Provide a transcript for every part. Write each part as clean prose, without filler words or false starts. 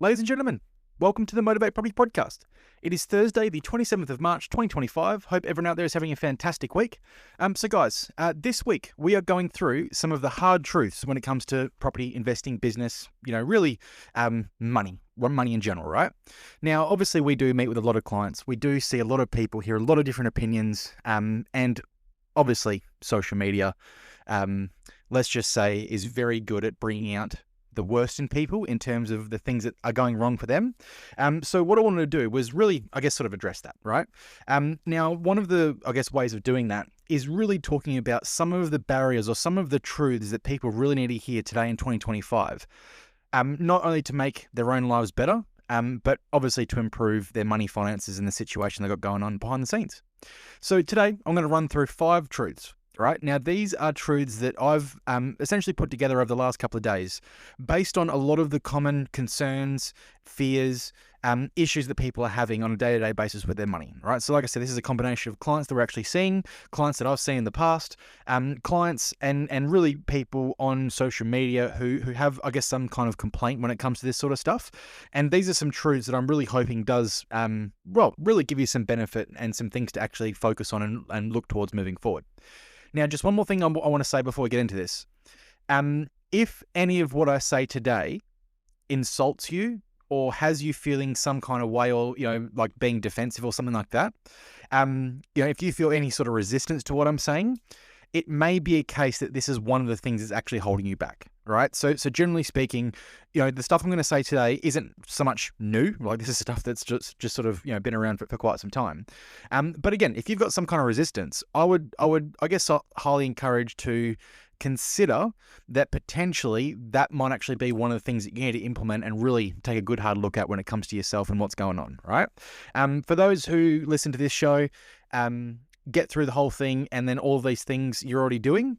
Ladies and gentlemen, welcome to the Motivate Property Podcast. It is Thursday, the 27th of March, 2025. Hope everyone out there is having a fantastic week. Guys, this week we are going through some of the hard truths when it comes to property investing, business, money in general, right? Now, obviously we do meet with a lot of clients. We do see a lot of people, hear a lot of different opinions, and obviously social media, let's just say, is very good at bringing out the worst in people in terms of the things that are going wrong for them. So what I wanted to do was really, sort of address that, right? Now, one of the, ways of doing that is really talking about some of the barriers or some of the truths that people really need to hear today in 2025, not only to make their own lives better, but obviously to improve their money finances and the situation they've got going on behind the scenes. So today, I'm going to run through 5 truths. Right now, these are truths that I've essentially put together over the last couple of days based on a lot of the common concerns, fears, issues that people are having on a day-to-day basis with their money, right? So like I said, this is a combination of clients that we're actually seeing, clients that I've seen in the past, clients and really people on social media who have, some kind of complaint when it comes to this sort of stuff. And these are some truths that I'm really hoping does, really give you some benefit and some things to actually focus on and look towards moving forward. Now, just one more thing I want to say before we get into this. If any of what I say today insults you or has you feeling some kind of way or, like being defensive or something like that, if you feel any sort of resistance to what I'm saying, it may be a case that this is one of the things that's actually holding you back, right? So generally speaking, the stuff I'm going to say today isn't so much new. Like this is stuff that's just sort of, been around for quite some time. But again, if you've got some kind of resistance, I would highly encourage to consider that potentially that might actually be one of the things that you need to implement and really take a good hard look at when it comes to yourself and what's going on, right? For those who listen to this show, get through the whole thing, and then all of these things you're already doing,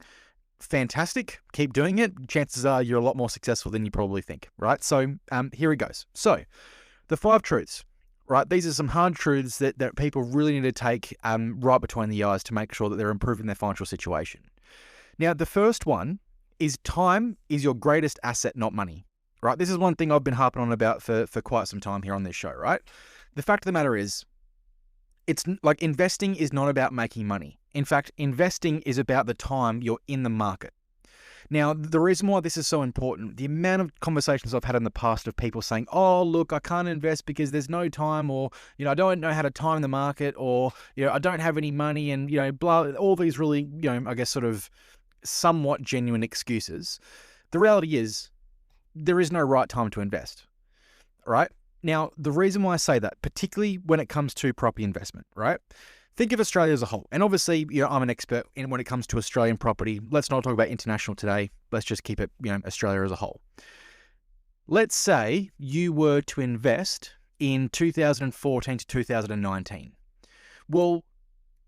fantastic. Keep doing it. Chances are you're a lot more successful than you probably think, right? So here it goes. So the 5 truths, right? These are some hard truths that people really need to take right between the eyes to make sure that they're improving their financial situation. Now, the first one is time is your greatest asset, not money, right? This is one thing I've been harping on about for quite some time here on this show, right? The fact of the matter is, it's like investing is not about making money. In fact, investing is about the time you're in the market. Now, the reason why this is so important, the amount of conversations I've had in the past of people saying, oh, look, I can't invest because there's no time, or, I don't know how to time the market, or, I don't have any money, and, blah, all these really, sort of somewhat genuine excuses. The reality is there is no right time to invest, right? Now, the reason why I say that, particularly when it comes to property investment, right? Think of Australia as a whole. And obviously, I'm an expert in when it comes to Australian property. Let's not talk about international today. Let's just keep it, Australia as a whole. Let's say you were to invest in 2014 to 2019. Well,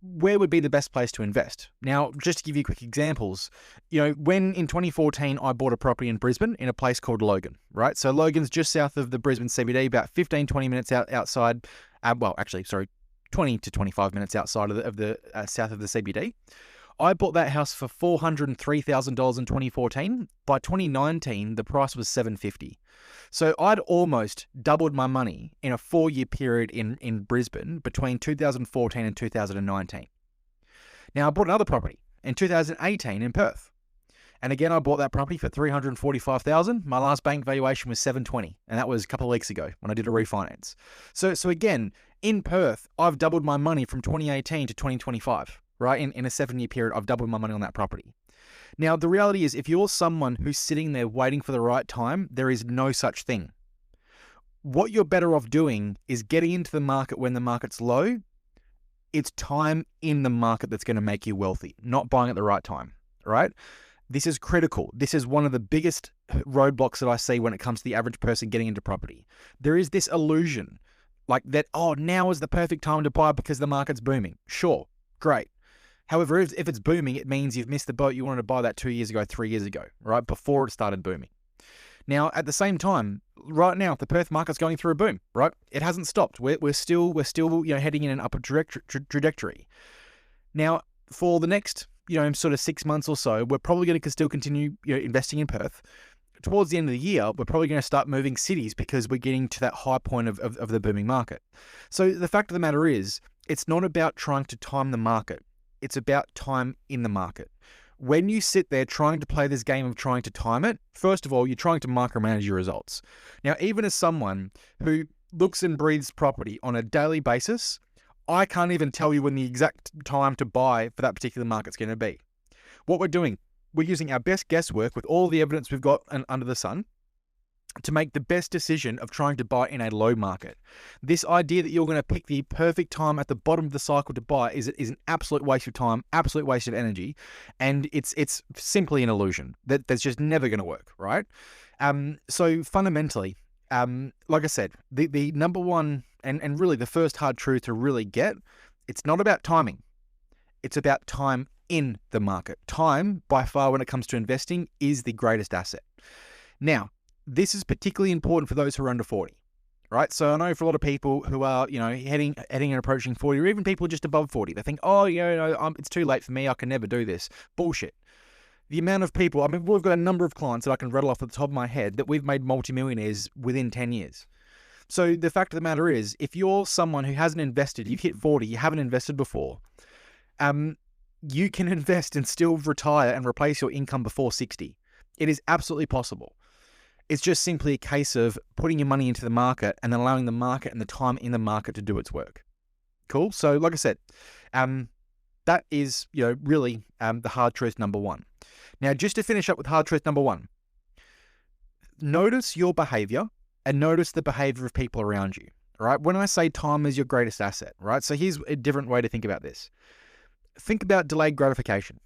where would be the best place to invest? Now, just to give you quick examples, when in 2014, I bought a property in Brisbane in a place called Logan, right? So Logan's just south of the Brisbane CBD, about 15, 20 minutes outside, 20 to 25 minutes outside of the south of the CBD. I bought that house for $403,000 in 2014. By 2019, the price was $750,000. So I'd almost doubled my money in a 4-year period in Brisbane between 2014 and 2019. Now, I bought another property in 2018 in Perth. And again, I bought that property for $345,000. My last bank valuation was $720,000, and that was a couple of weeks ago when I did a refinance. So again, in Perth, I've doubled my money from 2018 to 2025. Right? In a 7-year period, I've doubled my money on that property. Now, the reality is, if you're someone who's sitting there waiting for the right time, there is no such thing. What you're better off doing is getting into the market when the market's low. It's time in the market that's going to make you wealthy, not buying at the right time, right? This is critical. This is one of the biggest roadblocks that I see when it comes to the average person getting into property. There is this illusion like that, oh, now is the perfect time to buy because the market's booming. Sure, great. However, if it's booming, it means you've missed the boat. You wanted to buy that 2 years ago, 3 years ago, right? Before it started booming. Now, at the same time, right now, the Perth market's going through a boom, right? It hasn't stopped. We're still heading in an upward trajectory. Now, for the next, sort of 6 months or so, we're probably going to still continue, investing in Perth. towards the end of the year, we're probably going to start moving cities because we're getting to that high point of the booming market. So the fact of the matter is, it's not about trying to time the market. It's about time in the market. When you sit there trying to play this game of trying to time it, first of all, you're trying to micromanage your results. Now, even as someone who looks and breathes property on a daily basis, I can't even tell you when the exact time to buy for that particular market's going to be. What we're doing, we're using our best guesswork with all the evidence we've got under the sun to make the best decision of trying to buy in a low market. This idea that you're going to pick the perfect time at the bottom of the cycle to buy is an absolute waste of time, absolute waste of energy, and it's simply an illusion that's just never going to work, right? So fundamentally, like I said, the number one and really the first hard truth to really get, it's not about timing. It's about time in the market. Time, by far, when it comes to investing, is the greatest asset. Now, this is particularly important for those who are under 40, right? So I know for a lot of people who are, heading and approaching 40, or even people just above 40, they think, it's too late for me. I can never do this. Bullshit. The amount of people, we've got a number of clients that I can rattle off at the top of my head that we've made multimillionaires within 10 years. So the fact of the matter is, if you're someone who hasn't invested, you've hit 40, you haven't invested before, you can invest and still retire and replace your income before 60. It is absolutely possible. It's just simply a case of putting your money into the market and allowing the market and the time in the market to do its work. Cool. So like I said, that is, really the hard truth number one. Now, just to finish up with hard truth number one, notice your behavior and notice the behavior of people around you. All right. When I say time is your greatest asset, right? So here's a different way to think about this. Think about delayed gratification,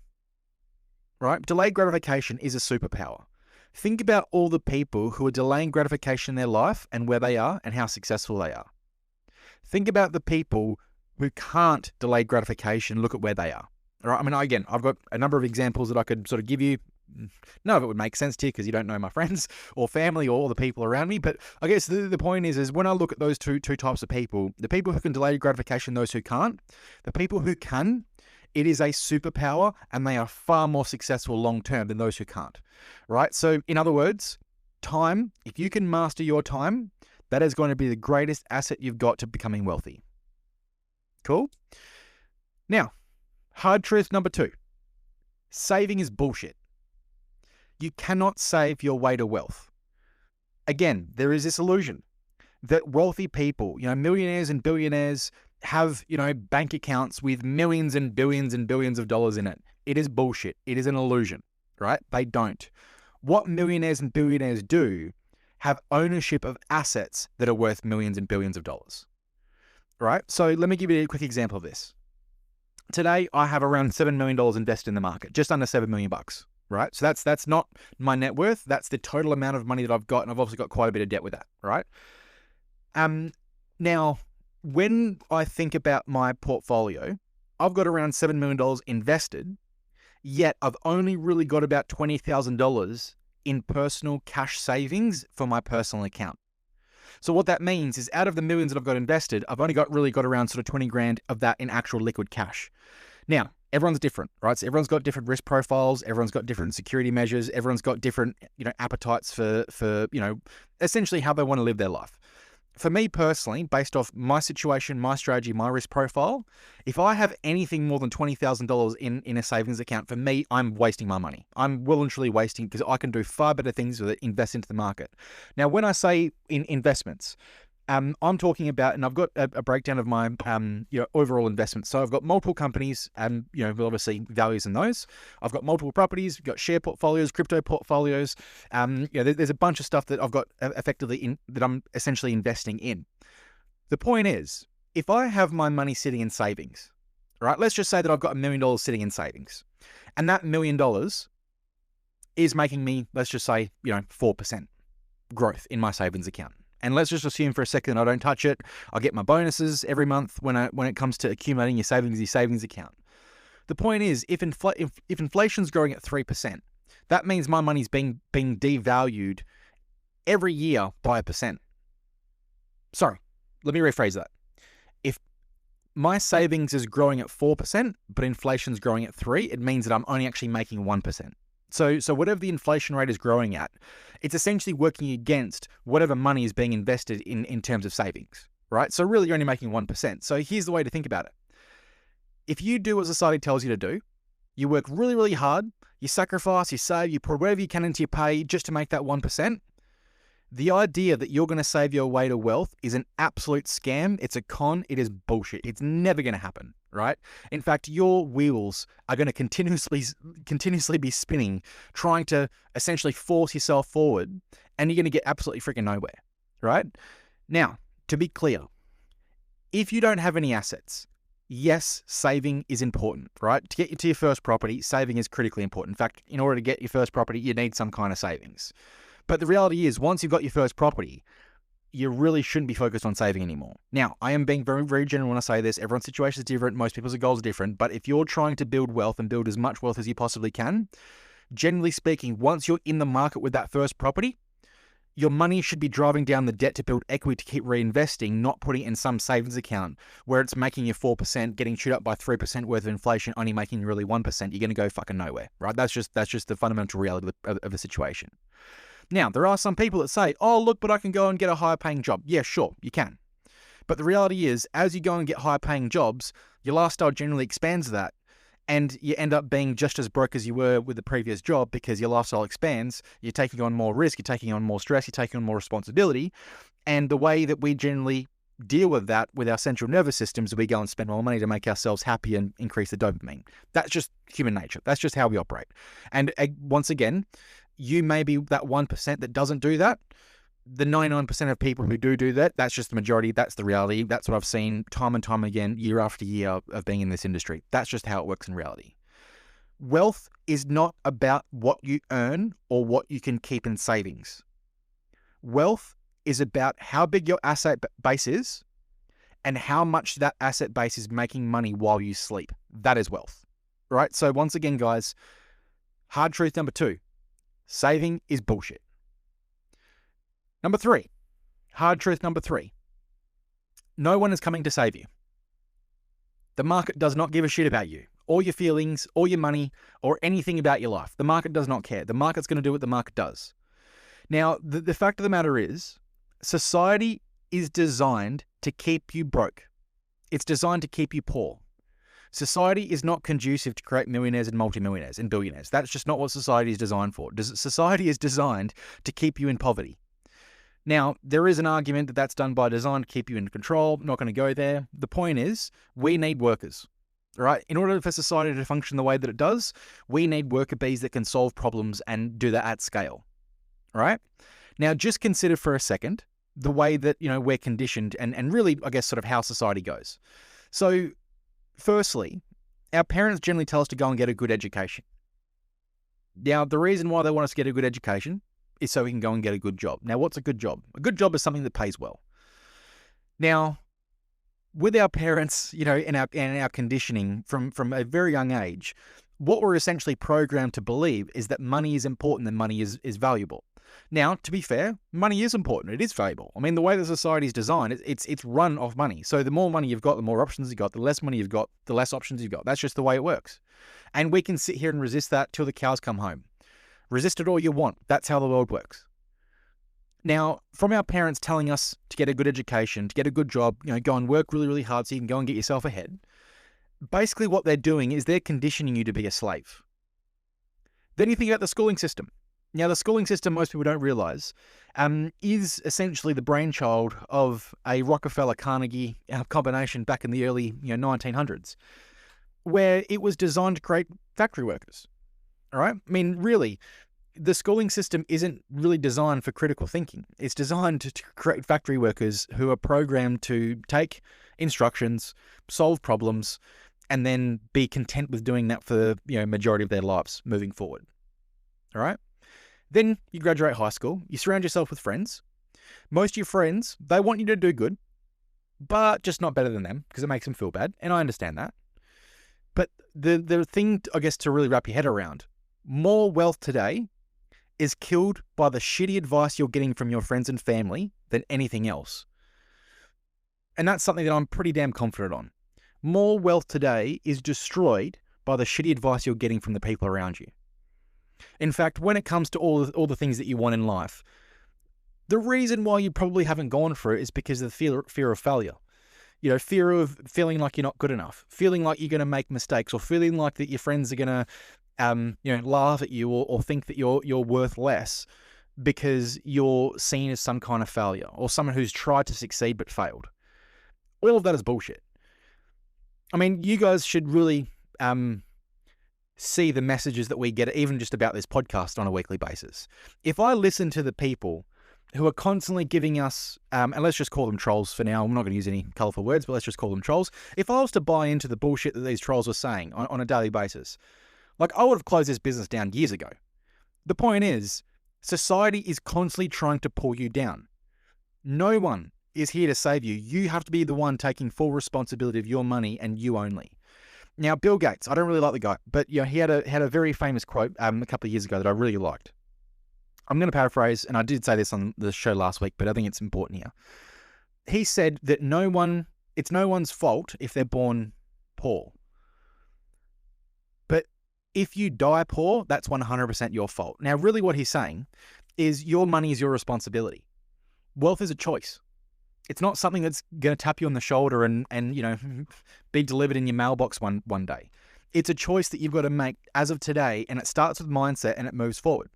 right? Delayed gratification is a superpower. Think about all the people who are delaying gratification in their life and where they are and how successful they are. Think about the people who can't delay gratification. Look at where they are. All right. Again, I've got a number of examples that I could sort of give you. None of it would make sense to you because you don't know my friends or family or all the people around me. But I guess the point is when I look at those two types of people, the people who can delay gratification, those who can't, the people who can, it is a superpower and they are far more successful long-term than those who can't, right? So in other words, time, if you can master your time, that is going to be the greatest asset you've got to becoming wealthy. Cool? Now, hard truth number 2, saving is bullshit. You cannot save your way to wealth. Again, there is this illusion that wealthy people, millionaires and billionaires have, bank accounts with millions and billions of dollars in it. It is bullshit. It is an illusion, right? They don't. What millionaires and billionaires do have ownership of assets that are worth millions and billions of dollars, right? So let me give you a quick example of this. Today, I have around $7 million invested in the market, just under $7 million, right? So that's not my net worth. That's the total amount of money that I've got. And I've obviously got quite a bit of debt with that, right? Now, when I think about my portfolio, I've got around $7 million invested, yet I've only really got about $20,000 in personal cash savings for my personal account. So what that means is out of the millions that I've got invested, I've only got around sort of 20 grand of that in actual liquid cash. Now, everyone's different, right? So everyone's got different risk profiles. Everyone's got different security measures. Everyone's got different, appetites for essentially how they want to live their life. For me personally, based off my situation, my strategy, my risk profile, if I have anything more than $20,000 in a savings account, for me, I'm wasting my money. I'm well and truly wasting because I can do far better things with it, invest into the market. Now, when I say in investments, I'm talking about, and I've got a breakdown of my overall investments. So I've got multiple companies, with obviously values in those. I've got multiple properties, we've got share portfolios, crypto portfolios. There's a bunch of stuff that I've got effectively that I'm essentially investing in. The point is, if I have my money sitting in savings, right? Let's just say that I've got $1 million sitting in savings, and that $1 million is making me, let's just say, 4% growth in my savings account. And let's just assume for a second I don't touch it. I get my bonuses every month when it comes to accumulating your savings account. The point is, if inflation's growing at 3%, that means my money's being devalued every year by 1%. Sorry, let me rephrase that. If my savings is growing at 4%, but inflation's growing at 3%, it means that I'm only actually making 1%. So whatever the inflation rate is growing at, it's essentially working against whatever money is being invested in terms of savings, right? So really you're only making 1%. So here's the way to think about it. If you do what society tells you to do, you work really, really hard, you sacrifice, you save, you put whatever you can into your pay just to make that 1%, the idea that you're going to save your way to wealth is an absolute scam. It's a con. It is bullshit. It's never going to happen, right? In fact, your wheels are going to continuously be spinning, trying to essentially force yourself forward, and you're going to get absolutely freaking nowhere, right? Now, to be clear, if you don't have any assets, yes, saving is important, right? To get you to your first property, saving is critically important. In fact, in order to get your first property, you need some kind of savings. But the reality is, once you've got your first property, you really shouldn't be focused on saving anymore. Now, I am being very, very general when I say this. Everyone's situation is different. Most people's goals are different. But if you're trying to build wealth and build as much wealth as you possibly can, generally speaking, once you're in the market with that first property, your money should be driving down the debt to build equity to keep reinvesting, not putting it in some savings account where it's making you 4%, getting chewed up by 3% worth of inflation, only making you really 1%. You're going to go fucking nowhere, right? That's just the fundamental reality of the situation. Now, there are some people that say, oh, look, but I can go and get a higher paying job. Yeah, sure, you can. But the reality is, as you go and get higher paying jobs, your lifestyle generally expands that. And you end up being just as broke as you were with the previous job because your lifestyle expands. You're taking on more risk. You're taking on more stress. You're taking on more responsibility. And the way that we generally deal with that with our central nervous systems, we go and spend more money to make ourselves happy and increase the dopamine. That's just human nature. That's just how we operate. And once again, you may be that 1% that doesn't do that. The 99% of people who do that, that's just the majority. That's the reality. That's what I've seen time and time again, year after year of being in this industry. That's just how it works in reality. Wealth is not about what you earn or what you can keep in savings. Wealth is about how big your asset base is and how much that asset base is making money while you sleep. That is wealth, right? So once again, guys, hard truth number 2. Saving is bullshit. Number 3, hard truth number 3. No one is coming to save you. The market does not give a shit about you, or your feelings, or your money, or anything about your life. The market does not care. The market's going to do what the market does. Now, the fact of the matter is, society is designed to keep you broke. It's designed to keep you poor. Society is not conducive to create millionaires and multimillionaires and billionaires. That's just not what society is designed for. Society is designed to keep you in poverty. Now, there is an argument that that's done by design to keep you in control. I'm not going to go there. The point is, we need workers, right? In order for society to function the way that it does, we need worker bees that can solve problems and do that at scale, right? Now, just consider for a second the way that, we're conditioned and really, I guess, sort of how society goes. So, firstly, our parents generally tell us to go and get a good education. Now, the reason why they want us to get a good education is so we can go and get a good job. Now, what's a good job? A good job is something that pays well. Now, with our parents, in our conditioning from a very young age, what we're essentially programmed to believe is that money is important and money is valuable. Now, to be fair, money is important. It is valuable. I mean, the way that society is designed, it's run off money. So the more money you've got, the more options you've got. The less money you've got, the less options you've got. That's just the way it works. And we can sit here and resist that till the cows come home. Resist it all you want. That's how the world works. Now, from our parents telling us to get a good education, to get a good job, go and work really, really hard so you can go and get yourself ahead, basically what they're doing is they're conditioning you to be a slave. Then you think about the schooling system. Now, the schooling system, most people don't realize, is essentially the brainchild of a Rockefeller-Carnegie combination back in the early 1900s, where it was designed to create factory workers. All right? I mean, really, the schooling system isn't really designed for critical thinking. It's designed to create factory workers who are programmed to take instructions, solve problems, and then be content with doing that for the majority of their lives moving forward. All right? Then you graduate high school, you surround yourself with friends. Most of your friends, they want you to do good, but just not better than them because it makes them feel bad, and I understand that. But the thing, I guess, to really wrap your head around, more wealth today is killed by the shitty advice you're getting from your friends and family than anything else. And that's something that I'm pretty damn confident on. More wealth today is destroyed by the shitty advice you're getting from the people around you. In fact, when it comes to all the things that you want in life, the reason why you probably haven't gone for it is because of the fear of failure. Fear of feeling like you're not good enough, feeling like you're going to make mistakes, or feeling like that your friends are going to, laugh at you or think that you're worth less because you're seen as some kind of failure or someone who's tried to succeed but failed. All of that is bullshit. I mean, you guys should really see the messages that we get, even just about this podcast on a weekly basis. If I listen to the people who are constantly giving us, and let's just call them trolls for now. I'm not going to use any colourful words, but let's just call them trolls. If I was to buy into the bullshit that these trolls were saying on a daily basis, I would have closed this business down years ago. The point is, society is constantly trying to pull you down. No one is here to save you. You have to be the one taking full responsibility of your money and you only. Now, Bill Gates, I don't really like the guy, but he had a very famous quote a couple of years ago that I really liked. I'm going to paraphrase, and I did say this on the show last week, but I think it's important here. He said that it's no one's fault if they're born poor. But if you die poor, that's 100% your fault. Now, really what he's saying is your money is your responsibility. Wealth is a choice. It's not something that's going to tap you on the shoulder and be delivered in your mailbox one day. It's a choice that you've got to make as of today, and it starts with mindset and it moves forward.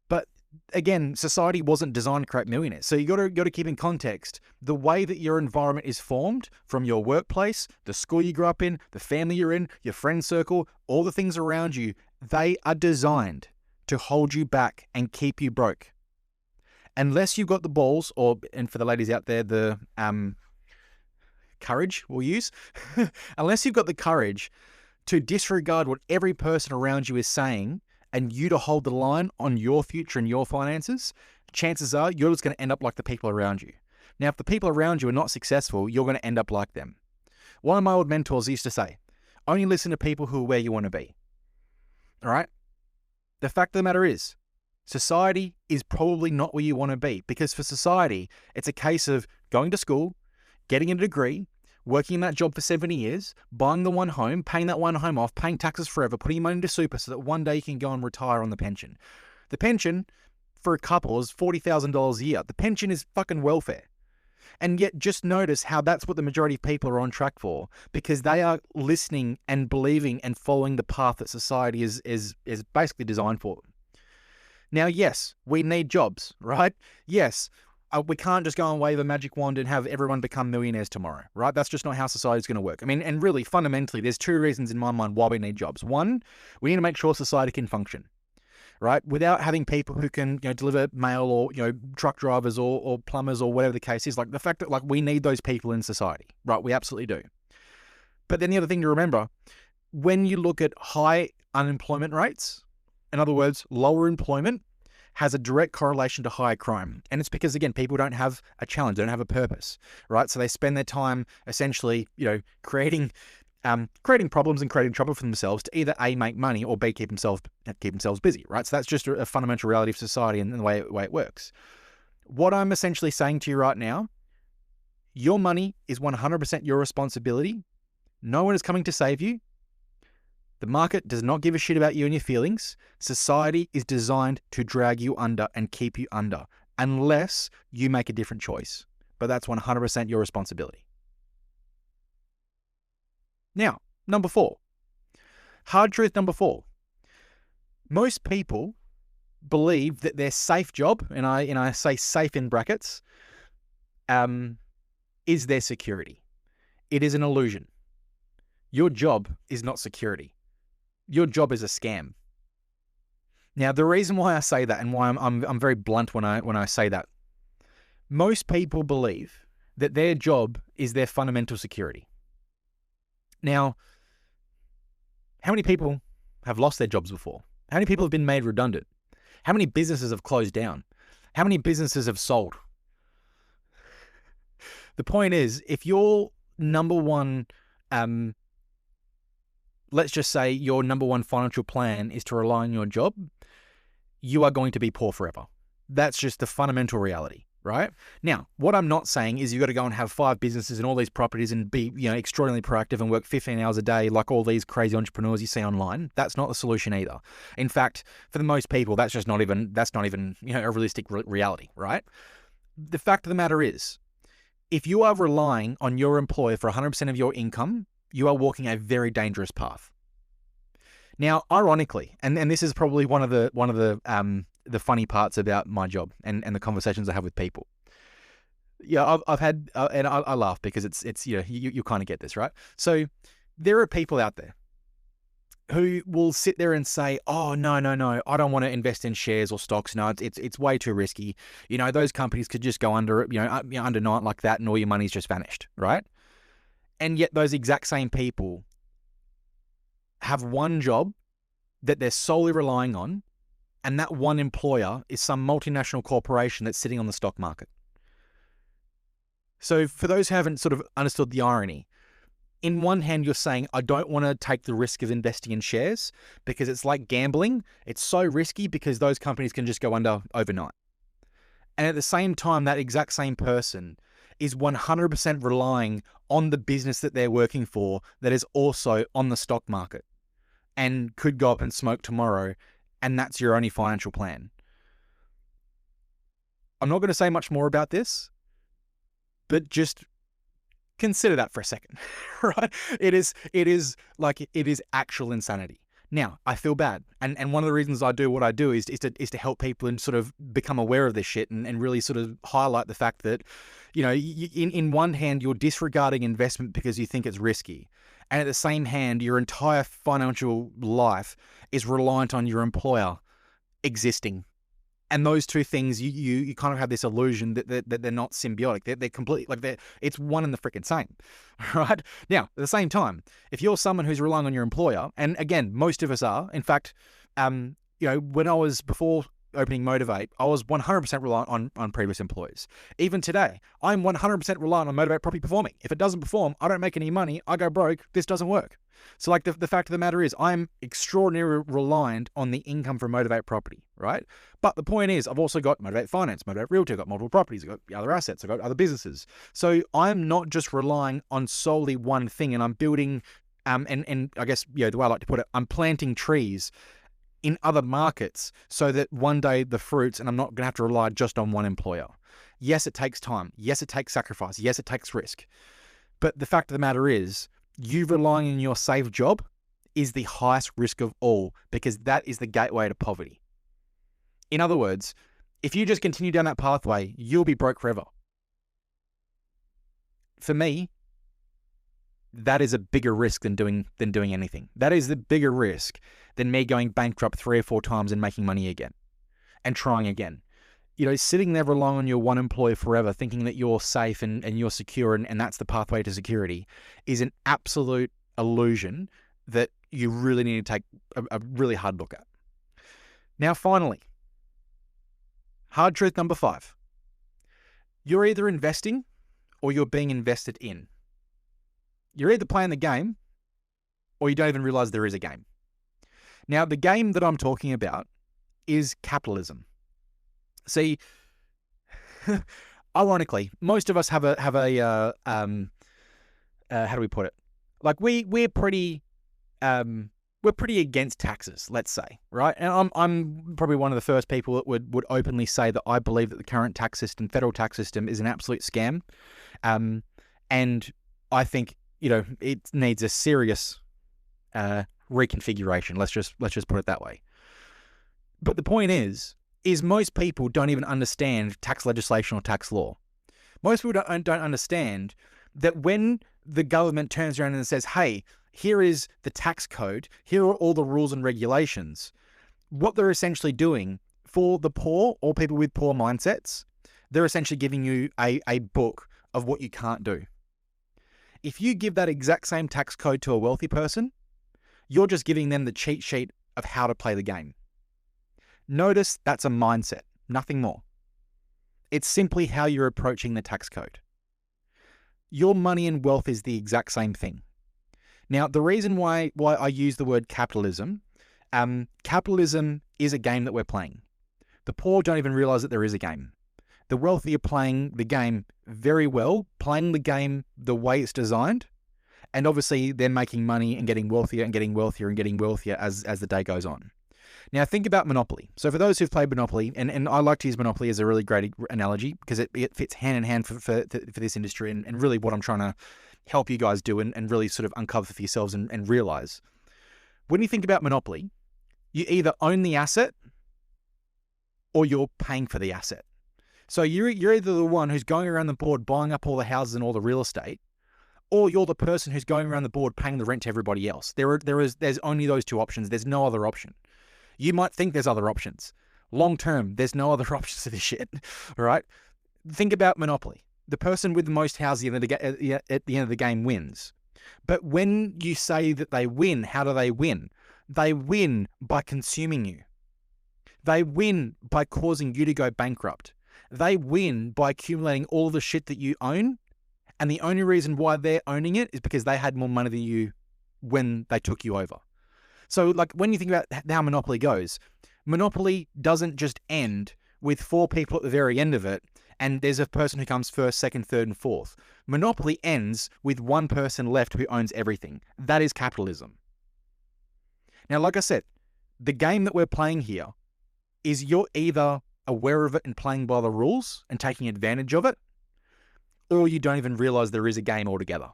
But again, society wasn't designed to create millionaires. So you got to keep in context the way that your environment is formed from your workplace, the school you grew up in, the family you're in, your friend circle, all the things around you. They are designed to hold you back and keep you broke. Unless you've got the balls, and for the ladies out there, the courage we'll use, unless you've got the courage to disregard what every person around you is saying and you to hold the line on your future and your finances, chances are you're just going to end up like the people around you. Now, if the people around you are not successful, you're going to end up like them. One of my old mentors used to say, only listen to people who are where you want to be. All right? The fact of the matter is, society is probably not where you want to be, because for society, it's a case of going to school, getting a degree, working in that job for 70 years, buying the one home, paying that one home off, paying taxes forever, putting your money into super so that one day you can go and retire on the pension. The pension for a couple is $40,000 a year. The pension is fucking welfare. And yet just notice how that's what the majority of people are on track for, because they are listening and believing and following the path that society is basically designed for them. Now, yes, we need jobs, right? Yes, we can't just go and wave a magic wand and have everyone become millionaires tomorrow, right? That's just not how society is going to work. I mean, and really, fundamentally, there's two reasons in my mind why we need jobs. One, we need to make sure society can function, right? Without having people who can, deliver mail, or, truck drivers or plumbers or whatever the case is. Like the fact that we need those people in society, right? We absolutely do. But then the other thing to remember, when you look at high unemployment rates, in other words, lower employment, has a direct correlation to higher crime. And it's because, again, people don't have a challenge, they don't have a purpose, right? So they spend their time essentially, creating problems and creating trouble for themselves to either A, make money, or B, keep themselves busy, right? So that's just a fundamental reality of society and the way it works. What I'm essentially saying to you right now, your money is 100% your responsibility. No one is coming to save you. The market does not give a shit about you and your feelings. Society is designed to drag you under and keep you under, unless you make a different choice. But that's 100% your responsibility. Now, number 4. Hard truth number 4. Most people believe that their safe job, and I say safe in brackets, is their security. It is an illusion. Your job is not security. Your job is a scam. Now, the reason why I say that, and why I'm very blunt when I say that, most people believe that their job is their fundamental security. Now, how many people have lost their jobs before? How many people have been made redundant? How many businesses have closed down? How many businesses have sold? The point is, if your number one, let's just say your number one financial plan is to rely on your job, you are going to be poor forever. That's just the fundamental reality, right? Now, what I'm not saying is you got to go and have 5 businesses and all these properties and be, extraordinarily proactive and work 15 hours a day like all these crazy entrepreneurs you see online. That's not the solution either. In fact, for the most people, that's not even a realistic reality, right? The fact of the matter is, if you are relying on your employer for 100% of your income, you are walking a very dangerous path. Now, ironically, and this is probably one of the funny parts about my job and the conversations I have with people. Yeah, I've had, and I laugh because it's you kind of get this, right? So there are people out there who will sit there and say, "Oh, no, I don't want to invest in shares or stocks. No, it's way too risky. Those companies could just go under, undernight like that, and all your money's just vanished, right?" And yet those exact same people have one job that they're solely relying on, and that one employer is some multinational corporation that's sitting on the stock market. So for those who haven't sort of understood the irony, in one hand, you're saying, I don't want to take the risk of investing in shares because it's like gambling. It's so risky because those companies can just go under overnight. And at the same time, that exact same person is 100% relying on the business that they're working for that is also on the stock market and could go up and smoke tomorrow, and that's your only financial plan. I'm not going to say much more about this, but just consider that for a second, right? It is actual insanity. Now, I feel bad. And one of the reasons I do what I do is to help people and sort of become aware of this shit and really sort of highlight the fact that, in one hand, you're disregarding investment because you think it's risky. And at the same hand, your entire financial life is reliant on your employer existing. And those two things, you kind of have this illusion that they're not symbiotic. They're completely, it's one and the freaking same, right? Now, at the same time, if you're someone who's relying on your employer, and again, most of us are, in fact, when I was before opening Motivate, I was 100% reliant on previous employees. Even today, I'm 100% reliant on Motivate Property performing. If it doesn't perform, I don't make any money, I go broke, this doesn't work. So the fact of the matter is, I'm extraordinarily reliant on the income from Motivate Property, right? But the point is, I've also got Motivate Finance, Motivate Realty, I've got multiple properties, I've got other assets, I've got other businesses. So I'm not just relying on solely one thing, and I'm building, and I guess, the way I like to put it, I'm planting trees in other markets so that one day the fruits, and I'm not going to have to rely just on one employer. Yes, it takes time. Yes, it takes sacrifice. Yes, it takes risk. But the fact of the matter is, you relying on your safe job is the highest risk of all, because that is the gateway to poverty. In other words, if you just continue down that pathway, you'll be broke forever. For me, that is a bigger risk than doing anything. That is the bigger risk than me going bankrupt 3 or 4 times and making money again and trying again. Sitting there relying on your one employer forever, thinking that you're safe and you're secure and that's the pathway to security, is an absolute illusion that you really need to take a really hard look at. Now, finally, hard truth number 5. You're either investing or you're being invested in. You're either playing the game or you don't even realize there is a game. Now, the game that I'm talking about is capitalism. See, ironically, most of us have a how do we put it? Like we're pretty against taxes, let's say, right? And I'm probably one of the first people that would openly say that I believe that the current tax system, federal tax system, is an absolute scam, and I think it needs a serious reconfiguration. Let's just put it that way. But the point is most people don't even understand tax legislation or tax law. Most people don't understand that when the government turns around and says, hey, here is the tax code, here are all the rules and regulations, what they're essentially doing for the poor or people with poor mindsets, they're essentially giving you a book of what you can't do. If you give that exact same tax code to a wealthy person, you're just giving them the cheat sheet of how to play the game. Notice that's a mindset, nothing more. It's simply how you're approaching the tax code. Your money and wealth is the exact same thing. Now, the reason why I use the word capitalism, capitalism is a game that we're playing. The poor don't even realize that there is a game. the wealthy are playing the game very well, playing the game the way it's designed. And obviously they're making money and getting wealthier and getting wealthier and getting wealthier as the day goes on. Now think about Monopoly. So for those who've played Monopoly, and I like to use Monopoly as a really great analogy because it fits hand in hand for this industry and really what I'm trying to help you guys do and really sort of uncover for yourselves and realize. When you think about Monopoly, you either own the asset or you're paying for the asset. So you're either the one who's going around the board buying up all the houses and all the real estate, or you're the person who's going around the board paying the rent to everybody else. There's only those two options. There's no other option. You might think there's other options. Long term, there's no other options to this shit. All right? Think about Monopoly. The person with the most houses at the end of the game wins. But when you say that they win, how do they win? They win by consuming you. They win by causing you to go bankrupt. They win by accumulating all the shit that you own. And the only reason why they're owning it is because they had more money than you when they took you over. So like when you think about how Monopoly goes, Monopoly doesn't just end with 4 people at the very end of it and there's a person who comes first, second, third, and fourth. Monopoly ends with 1 person left who owns everything. That is capitalism. Now, like I said, the game that we're playing here is you're either aware of it and playing by the rules and taking advantage of it, or you don't even realize there is a game altogether.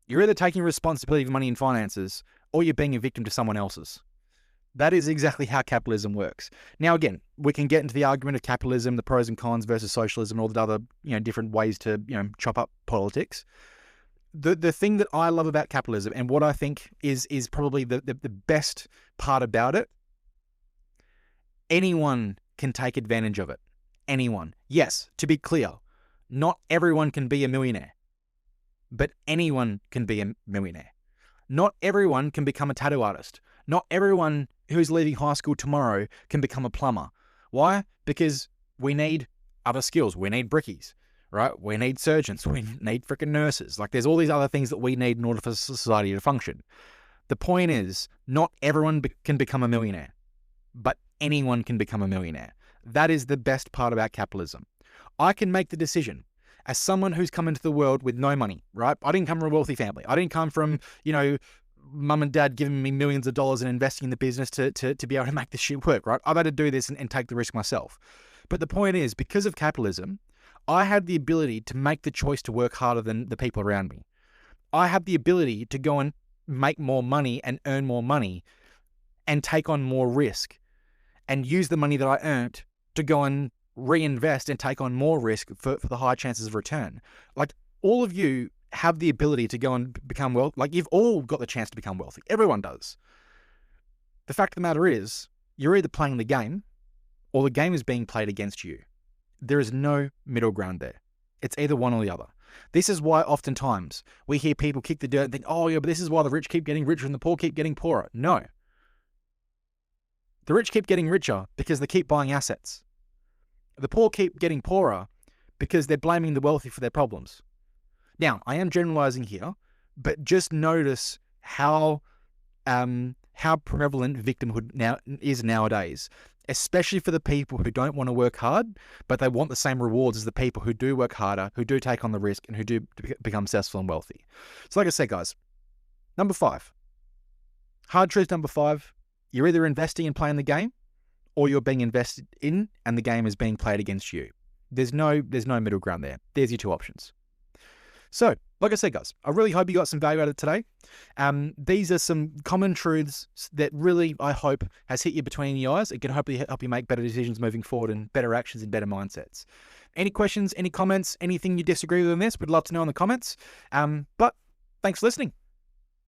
You're either taking responsibility for money and finances, or you're being a victim to someone else's. That is exactly how capitalism works. Now, again, we can get into the argument of capitalism, the pros and cons versus socialism, and all the other, different ways to, chop up politics. The thing that I love about capitalism and what I think is probably the best part about it, anyone can take advantage of it. Anyone. Yes, to be clear, not everyone can be a millionaire, but anyone can be a millionaire. Not everyone can become a tattoo artist. Not everyone who's leaving high school tomorrow can become a plumber. Why? Because we need other skills. We need brickies, right? We need surgeons. We need freaking nurses. Like there's all these other things that we need in order for society to function. The point is, not everyone can become a millionaire, but anyone can become a millionaire. That is the best part about capitalism. I can make the decision as someone who's come into the world with no money, right? I didn't come from a wealthy family. I didn't come from, mum and dad giving me millions of dollars and investing in the business to be able to make this shit work, right? I've had to do this and take the risk myself. But the point is, because of capitalism, I had the ability to make the choice to work harder than the people around me. I have the ability to go and make more money and earn more money and take on more risk and use the money that I earned to go and reinvest and take on more risk for the high chances of return. Like all of you have the ability to go and become wealthy. Like you've all got the chance to become wealthy. Everyone does. The fact of the matter is, you're either playing the game or the game is being played against you. There is no middle ground there. It's either one or the other. This is why oftentimes we hear people kick the dirt and think, oh yeah, but this is why the rich keep getting richer and the poor keep getting poorer. No. The rich keep getting richer because they keep buying assets. The poor keep getting poorer because they're blaming the wealthy for their problems. Now, I am generalizing here, but just notice how prevalent victimhood is nowadays, especially for the people who don't want to work hard, but they want the same rewards as the people who do work harder, who do take on the risk, and who do become successful and wealthy. So like I said, guys, number 5. Hard truth number 5, you're either investing and playing the game, or you're being invested in and the game is being played against you. There's no middle ground there. There's your 2 options. So, like I said, guys, I really hope you got some value out of it today. These are some common truths that really, I hope, has hit you between the eyes. It can hopefully help you make better decisions moving forward and better actions and better mindsets. Any questions, any comments, anything you disagree with on this, we'd love to know in the comments. But thanks for listening.